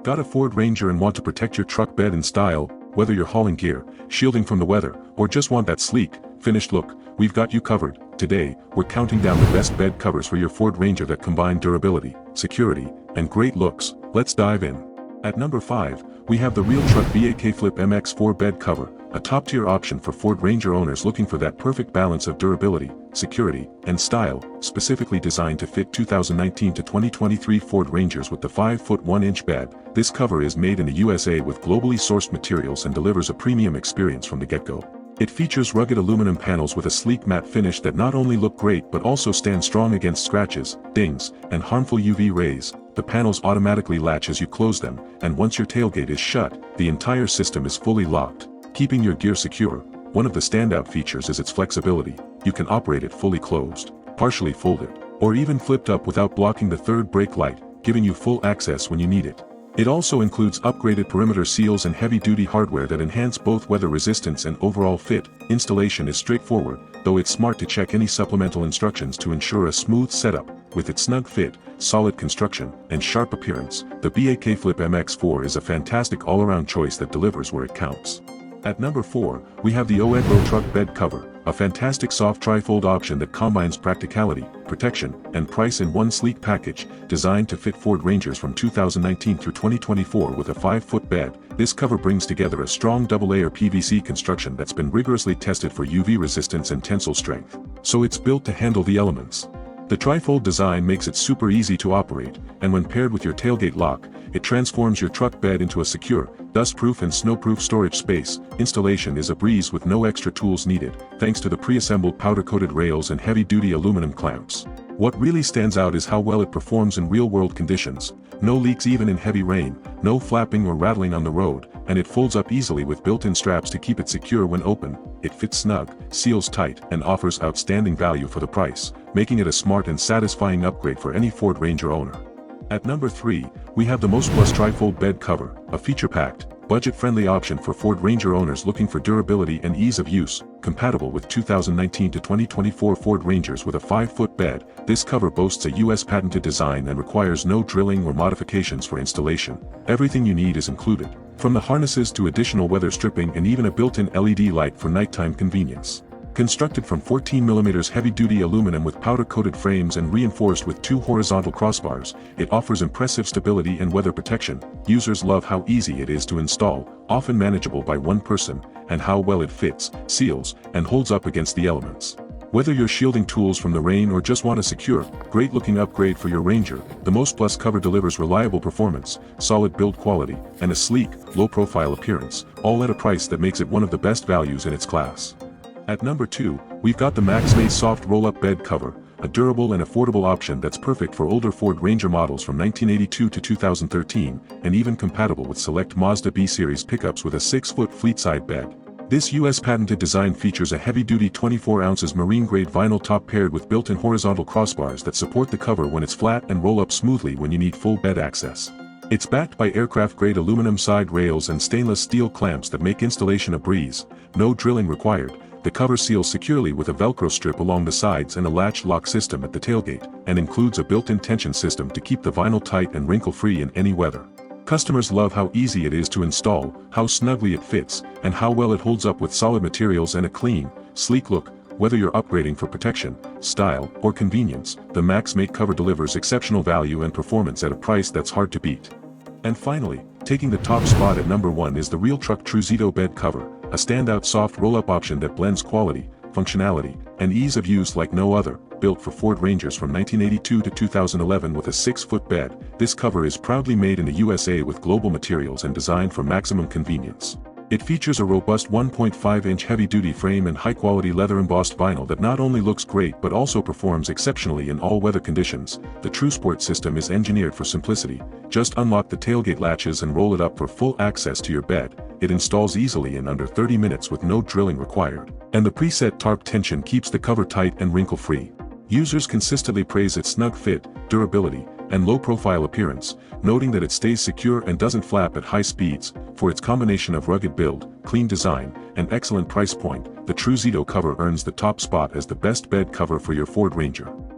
Got a Ford Ranger and want to protect your truck bed in style, whether you're hauling gear, shielding from the weather, or just want that sleek, finished look? We've got you covered. Today, we're counting down the best bed covers for your Ford Ranger that combine durability, security, and great looks. Let's dive in. At number 5, we have the RealTruck BAKFlip MX4 bed cover, a top-tier option for Ford Ranger owners looking for that perfect balance of durability, security, and style, specifically designed to fit 2019 to 2023 Ford Rangers with the 5-foot 1-inch bed. This cover is made in the USA with globally sourced materials and delivers a premium experience from the get-go. It features rugged aluminum panels with a sleek matte finish that not only look great but also stand strong against scratches, dings, and harmful UV rays. The panels automatically latch as you close them, and once your tailgate is shut, the entire system is fully locked, keeping your gear secure. One of the standout features is its flexibility. You can operate it fully closed, partially folded, or even flipped up without blocking the third brake light, giving you full access when you need it. It also includes upgraded perimeter seals and heavy-duty hardware that enhance both weather resistance and overall fit. Installation is straightforward, though it's smart to check any supplemental instructions to ensure a smooth setup. With its snug fit, solid construction, and sharp appearance, the BAKFlip MX4 is a fantastic all-around choice that delivers where it counts. At number 4, we have the oEdRo Truck Bed cover, a fantastic soft tri-fold option that combines practicality, protection, and price in one sleek package, designed to fit Ford Rangers from 2019 through 2024 with a 5-foot bed. This cover brings together a strong double-layer PVC construction that's been rigorously tested for UV resistance and tensile strength, so it's built to handle the elements. The tri-fold design makes it super easy to operate, and when paired with your tailgate lock, it transforms your truck bed into a secure, dust-proof and snow-proof storage space. Installation is a breeze with no extra tools needed, thanks to the pre-assembled powder-coated rails and heavy-duty aluminum clamps. What really stands out is how well it performs in real-world conditions. No leaks even in heavy rain, no flapping or rattling on the road, and it folds up easily with built-in straps to keep it secure when open. It fits snug, seals tight, and offers outstanding value for the price, making it a smart and satisfying upgrade for any Ford Ranger owner. At number 3, we have the MOSTPLUS Tri-Fold Bed Cover, a feature-packed, budget-friendly option for Ford Ranger owners looking for durability and ease of use. Compatible with 2019 to 2024 Ford Rangers with a 5-foot bed, this cover boasts a US patented design and requires no drilling or modifications for installation. Everything you need is included, from the harnesses to additional weather stripping and even a built-in LED light for nighttime convenience. Constructed from 14mm heavy-duty aluminum with powder-coated frames and reinforced with 2 horizontal crossbars, it offers impressive stability and weather protection. Users love how easy it is to install, often manageable by one person, and how well it fits, seals, and holds up against the elements. Whether you're shielding tools from the rain or just want a secure, great-looking upgrade for your Ranger, the MOSTPLUS cover delivers reliable performance, solid build quality, and a sleek, low-profile appearance, all at a price that makes it one of the best values in its class. At number 2, we've got the Maxmate Soft Roll-Up Bed Cover, a durable and affordable option that's perfect for older Ford Ranger models from 1982 to 2013, and even compatible with select Mazda B-Series pickups with a 6-foot fleet-side bed. This US patented design features a heavy-duty 24 ounces marine-grade vinyl top paired with built-in horizontal crossbars that support the cover when it's flat and roll up smoothly when you need full bed access. It's backed by aircraft-grade aluminum side rails and stainless steel clamps that make installation a breeze. No drilling required. The cover seals securely with a Velcro strip along the sides and a latch lock system at the tailgate, and includes a built-in tension system to keep the vinyl tight and wrinkle-free in any weather. Customers love how easy it is to install, how snugly it fits, and how well it holds up with solid materials and a clean, sleek look. Whether you're upgrading for protection, style, or convenience, the Maxmate cover delivers exceptional value and performance at a price that's hard to beat. And finally, taking the top spot at number 1 is the RealTruck TruXedo Bed Cover, a standout soft roll-up option that blends quality, functionality, and ease of use like no other. Built for Ford Rangers from 1982 to 2011 with a 6-foot bed, this cover is proudly made in the USA with global materials and designed for maximum convenience. It features a robust 1.5-inch heavy-duty frame and high-quality leather-embossed vinyl that not only looks great but also performs exceptionally in all weather conditions. The TruSport system is engineered for simplicity. Just unlock the tailgate latches and roll it up for full access to your bed. It installs easily in under 30 minutes with no drilling required, and the preset tarp tension keeps the cover tight and wrinkle-free. Users consistently praise its snug fit, durability, and low-profile appearance, noting that it stays secure and doesn't flap at high speeds. For its combination of rugged build, clean design, and excellent price point, the TruXedo cover earns the top spot as the best bed cover for your Ford Ranger.